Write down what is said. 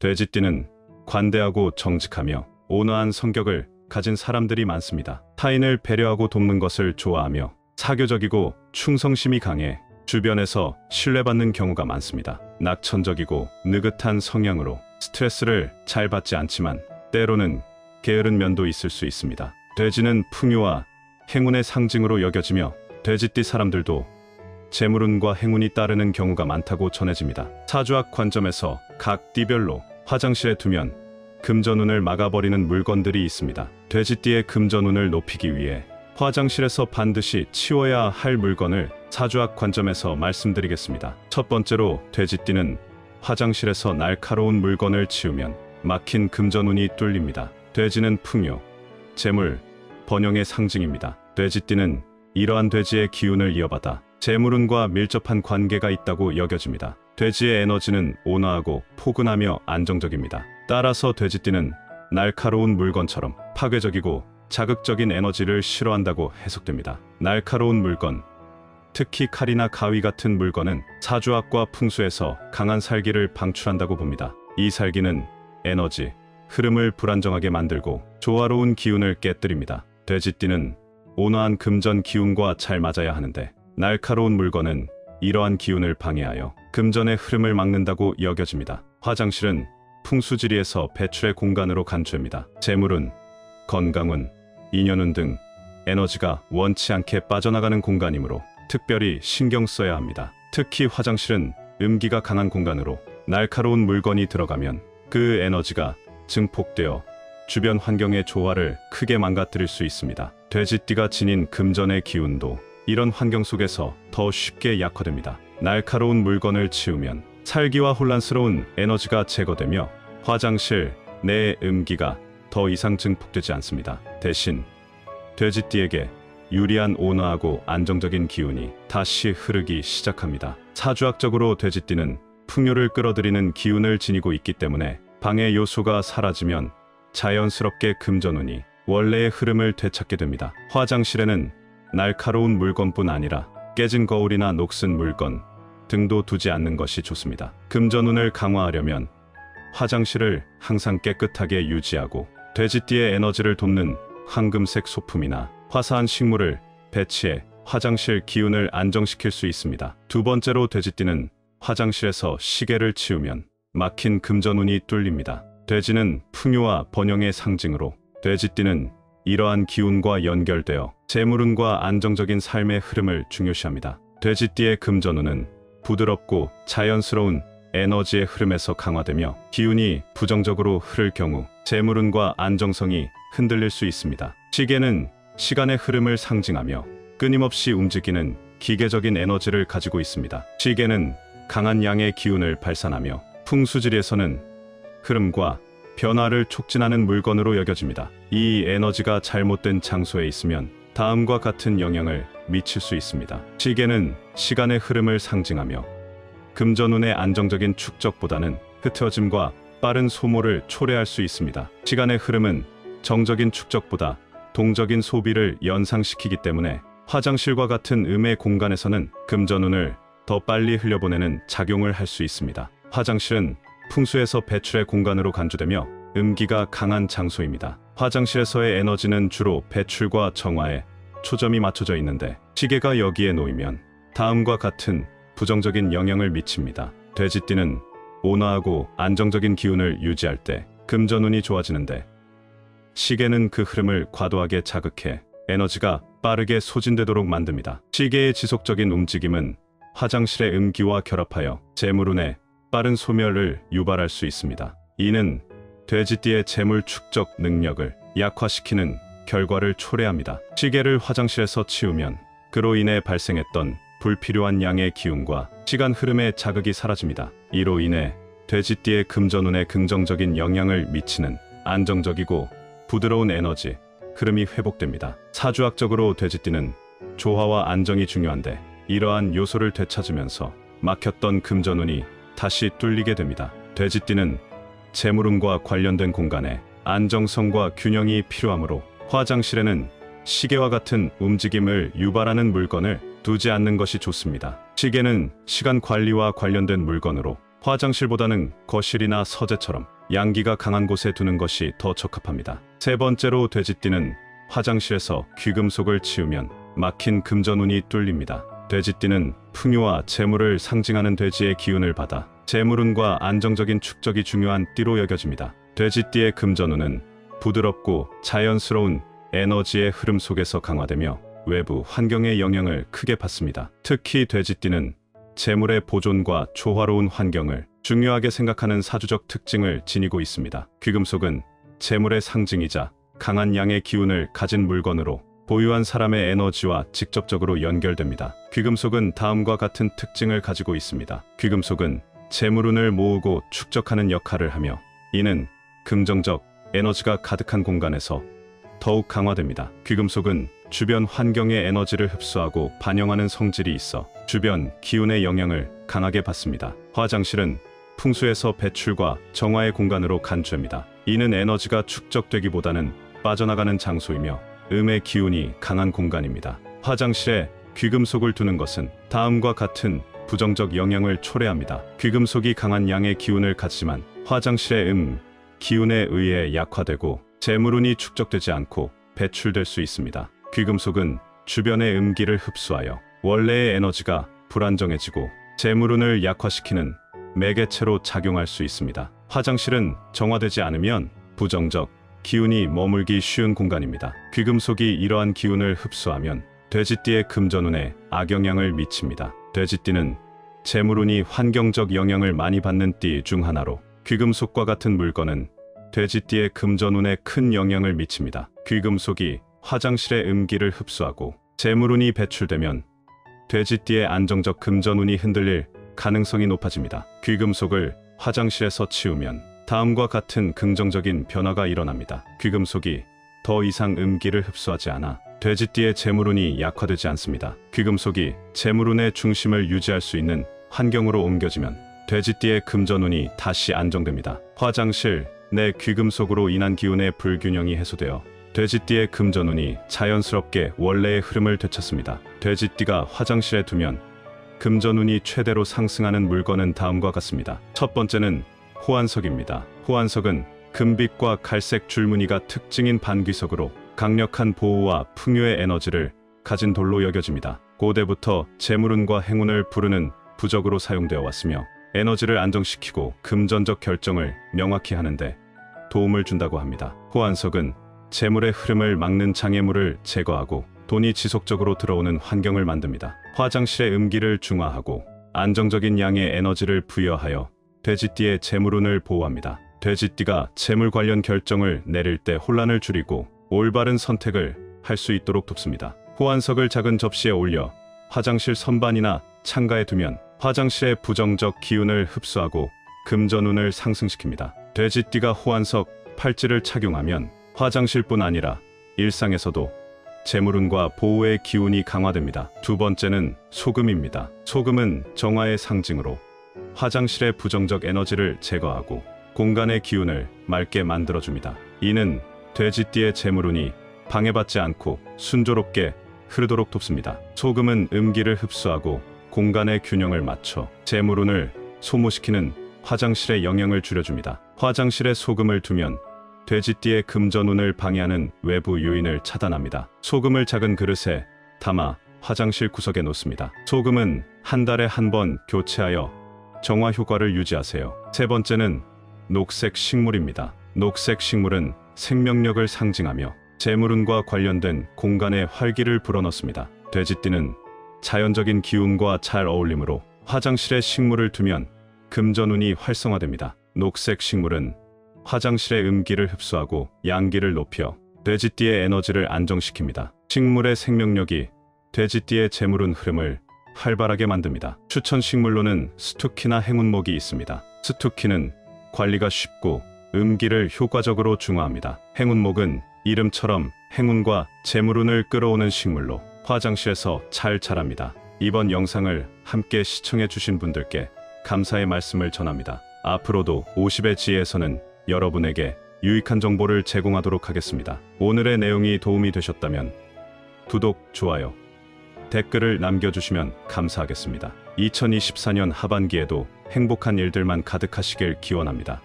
돼지띠는 관대하고 정직하며 온화한 성격을 가진 사람들이 많습니다. 타인을 배려하고 돕는 것을 좋아하며 사교적이고 충성심이 강해 주변에서 신뢰받는 경우가 많습니다. 낙천적이고 느긋한 성향으로 스트레스를 잘 받지 않지만 때로는 게으른 면도 있을 수 있습니다. 돼지는 풍요와 행운의 상징으로 여겨지며 돼지띠 사람들도 재물운과 행운이 따르는 경우가 많다고 전해집니다. 사주학 관점에서 각 띠별로 화장실에 두면 금전운을 막아버리는 물건들이 있습니다. 돼지띠의 금전운을 높이기 위해 화장실에서 반드시 치워야 할 물건을 사주학 관점에서 말씀드리겠습니다. 첫 번째로 돼지띠는 화장실에서 날카로운 물건을 치우면 막힌 금전운이 뚫립니다. 돼지는 풍요, 재물, 번영의 상징입니다. 돼지띠는 이러한 돼지의 기운을 이어받아 재물운과 밀접한 관계가 있다고 여겨집니다. 돼지의 에너지는 온화하고 포근하며 안정적입니다. 따라서 돼지띠는 날카로운 물건처럼 파괴적이고 자극적인 에너지를 싫어한다고 해석됩니다. 날카로운 물건, 특히 칼이나 가위 같은 물건은 사주학과 풍수에서 강한 살기를 방출한다고 봅니다. 이 살기는 에너지, 흐름을 불안정하게 만들고 조화로운 기운을 깨뜨립니다. 돼지띠는 온화한 금전 기운과 잘 맞아야 하는데 날카로운 물건은 이러한 기운을 방해하여 금전의 흐름을 막는다고 여겨집니다. 화장실은 풍수지리에서 배출의 공간으로 간주합니다. 재물운, 건강운, 인연운 등 에너지가 원치 않게 빠져나가는 공간이므로 특별히 신경 써야 합니다. 특히 화장실은 음기가 강한 공간으로 날카로운 물건이 들어가면 그 에너지가 증폭되어 주변 환경의 조화를 크게 망가뜨릴 수 있습니다. 돼지띠가 지닌 금전의 기운도 이런 환경 속에서 더 쉽게 약화됩니다. 날카로운 물건을 치우면 살기와 혼란스러운 에너지가 제거되며 화장실 내의 음기가 더 이상 증폭되지 않습니다. 대신 돼지띠에게 유리한 온화하고 안정적인 기운이 다시 흐르기 시작합니다. 사주학적으로 돼지띠는 풍요를 끌어들이는 기운을 지니고 있기 때문에 방해 요소가 사라지면 자연스럽게 금전운이 원래의 흐름을 되찾게 됩니다. 화장실에는 날카로운 물건뿐 아니라 깨진 거울이나 녹슨 물건 등도 두지 않는 것이 좋습니다. 금전운을 강화하려면 화장실을 항상 깨끗하게 유지하고 돼지띠의 에너지를 돕는 황금색 소품이나 화사한 식물을 배치해 화장실 기운을 안정시킬 수 있습니다. 두 번째로 돼지띠는 화장실에서 시계를 치우면 막힌 금전운이 뚫립니다. 돼지는 풍요와 번영의 상징으로 돼지띠는 이러한 기운과 연결되어 재물운과 안정적인 삶의 흐름을 중요시합니다. 돼지띠의 금전운은 부드럽고 자연스러운 에너지의 흐름에서 강화되며 기운이 부정적으로 흐를 경우 재물운과 안정성이 흔들릴 수 있습니다. 시계는 시간의 흐름을 상징하며 끊임없이 움직이는 기계적인 에너지를 가지고 있습니다. 시계는 강한 양의 기운을 발산하며 풍수지리에서는 흐름과 변화를 촉진하는 물건으로 여겨집니다. 이 에너지가 잘못된 장소에 있으면 다음과 같은 영향을 미칠 수 있습니다. 시계는 시간의 흐름을 상징하며 금전운의 안정적인 축적보다는 흐트러짐과 빠른 소모를 초래할 수 있습니다. 시간의 흐름은 정적인 축적보다 동적인 소비를 연상시키기 때문에 화장실과 같은 음의 공간에서는 금전운을 더 빨리 흘려보내는 작용을 할 수 있습니다. 화장실은 풍수에서 배출의 공간으로 간주되며 음기가 강한 장소입니다. 화장실에서의 에너지는 주로 배출과 정화에 초점이 맞춰져 있는데 시계가 여기에 놓이면 다음과 같은 부정적인 영향을 미칩니다. 돼지띠는 온화하고 안정적인 기운을 유지할 때 금전운이 좋아지는데 시계는 그 흐름을 과도하게 자극해 에너지가 빠르게 소진되도록 만듭니다. 시계의 지속적인 움직임은 화장실의 음기와 결합하여 재물운의 빠른 소멸을 유발할 수 있습니다. 이는 돼지띠의 재물 축적 능력을 약화시키는 결과를 초래합니다. 시계를 화장실에서 치우면 그로 인해 발생했던 불필요한 양의 기운과 시간 흐름의 자극이 사라집니다. 이로 인해 돼지띠의 금전운에 긍정적인 영향을 미치는 안정적이고 부드러운 에너지 흐름이 회복됩니다. 사주학적으로 돼지띠는 조화와 안정이 중요한데 이러한 요소를 되찾으면서 막혔던 금전운이 다시 뚫리게 됩니다. 돼지띠는 재물운과 관련된 공간에 안정성과 균형이 필요하므로 화장실에는 시계와 같은 움직임을 유발하는 물건을 두지 않는 것이 좋습니다. 시계는 시간 관리와 관련된 물건으로 화장실보다는 거실이나 서재처럼 양기가 강한 곳에 두는 것이 더 적합합니다. 세 번째로 돼지띠는 화장실에서 귀금속을 치우면 막힌 금전운이 뚫립니다. 돼지띠는 풍요와 재물을 상징하는 돼지의 기운을 받아 재물운과 안정적인 축적이 중요한 띠로 여겨집니다. 돼지띠의 금전운은 부드럽고 자연스러운 에너지의 흐름 속에서 강화되며 외부 환경의 영향을 크게 받습니다. 특히 돼지띠는 재물의 보존과 조화로운 환경을 중요하게 생각하는 사주적 특징을 지니고 있습니다. 귀금속은 재물의 상징이자 강한 양의 기운을 가진 물건으로 보유한 사람의 에너지와 직접적으로 연결됩니다. 귀금속은 다음과 같은 특징을 가지고 있습니다. 귀금속은 재물운을 모으고 축적하는 역할을 하며 이는 긍정적 에너지가 가득한 공간에서 더욱 강화됩니다. 귀금속은 주변 환경의 에너지를 흡수하고 반영하는 성질이 있어 주변 기운의 영향을 강하게 받습니다. 화장실은 풍수에서 배출과 정화의 공간으로 간주합니다. 이는 에너지가 축적되기보다는 빠져나가는 장소이며 음의 기운이 강한 공간입니다. 화장실에 귀금속을 두는 것은 다음과 같은 부정적 영향을 초래합니다. 귀금속이 강한 양의 기운을 갖지만 화장실의 기운에 의해 약화되고 재물운이 축적되지 않고 배출될 수 있습니다. 귀금속은 주변의 음기를 흡수하여 원래의 에너지가 불안정해지고 재물운을 약화시키는 매개체로 작용할 수 있습니다. 화장실은 정화되지 않으면 부정적 기운이 머물기 쉬운 공간입니다. 귀금속이 이러한 기운을 흡수하면 돼지띠의 금전운에 악영향을 미칩니다. 돼지띠는 재물운이 환경적 영향을 많이 받는 띠 중 하나로 귀금속과 같은 물건은 돼지띠의 금전운에 큰 영향을 미칩니다. 귀금속이 화장실의 음기를 흡수하고 재물운이 배출되면 돼지띠의 안정적 금전운이 흔들릴 가능성이 높아집니다. 귀금속을 화장실에서 치우면 다음과 같은 긍정적인 변화가 일어납니다. 귀금속이 더 이상 음기를 흡수하지 않아 돼지띠의 재물운이 약화되지 않습니다. 귀금속이 재물운의 중심을 유지할 수 있는 환경으로 옮겨지면 돼지띠의 금전운이 다시 안정됩니다. 화장실 내 귀금속으로 인한 기운의 불균형이 해소되어 돼지띠의 금전운이 자연스럽게 원래의 흐름을 되찾습니다. 돼지띠가 화장실에 두면 금전운이 최대로 상승하는 물건은 다음과 같습니다. 첫 번째는 호환석입니다. 호환석은 금빛과 갈색 줄무늬가 특징인 반귀석으로 강력한 보호와 풍요의 에너지를 가진 돌로 여겨집니다. 고대부터 재물운과 행운을 부르는 부적으로 사용되어 왔으며 에너지를 안정시키고 금전적 결정을 명확히 하는데 도움을 준다고 합니다. 호환석은 재물의 흐름을 막는 장애물을 제거하고 돈이 지속적으로 들어오는 환경을 만듭니다. 화장실의 음기를 중화하고 안정적인 양의 에너지를 부여하여 돼지띠의 재물운을 보호합니다. 돼지띠가 재물 관련 결정을 내릴 때 혼란을 줄이고 올바른 선택을 할 수 있도록 돕습니다. 호환석을 작은 접시에 올려 화장실 선반이나 창가에 두면 화장실의 부정적 기운을 흡수하고 금전운을 상승시킵니다. 돼지띠가 호환석 팔찌를 착용하면 화장실뿐 아니라 일상에서도 재물운과 보호의 기운이 강화됩니다. 두 번째는 소금입니다. 소금은 정화의 상징으로 화장실의 부정적 에너지를 제거하고 공간의 기운을 맑게 만들어줍니다. 이는 돼지띠의 재물운이 방해받지 않고 순조롭게 흐르도록 돕습니다. 소금은 음기를 흡수하고 공간의 균형을 맞춰 재물운을 소모시키는 화장실의 영향을 줄여줍니다. 화장실에 소금을 두면 돼지띠의 금전운을 방해하는 외부 요인을 차단합니다. 소금을 작은 그릇에 담아 화장실 구석에 놓습니다. 소금은 한 달에 한 번 교체하여 정화 효과를 유지하세요. 세 번째는 녹색 식물입니다. 녹색 식물은 생명력을 상징하며 재물운과 관련된 공간에 활기를 불어넣습니다. 돼지띠는 자연적인 기운과 잘 어울리므로 화장실에 식물을 두면 금전운이 활성화됩니다. 녹색 식물은 화장실의 음기를 흡수하고 양기를 높여 돼지띠의 에너지를 안정시킵니다. 식물의 생명력이 돼지띠의 재물운 흐름을 활발하게 만듭니다. 추천 식물로는 스투키나 행운목이 있습니다. 스투키는 관리가 쉽고 음기를 효과적으로 중화합니다. 행운목은 이름처럼 행운과 재물운을 끌어오는 식물로 화장실에서 잘 자랍니다. 이번 영상을 함께 시청해 주신 분들께 감사의 말씀을 전합니다. 앞으로도 50의 지혜에서는 여러분에게 유익한 정보를 제공하도록 하겠습니다. 오늘의 내용이 도움이 되셨다면 구독, 좋아요, 댓글을 남겨주시면 감사하겠습니다. 2024년 하반기에도 행복한 일들만 가득하시길 기원합니다.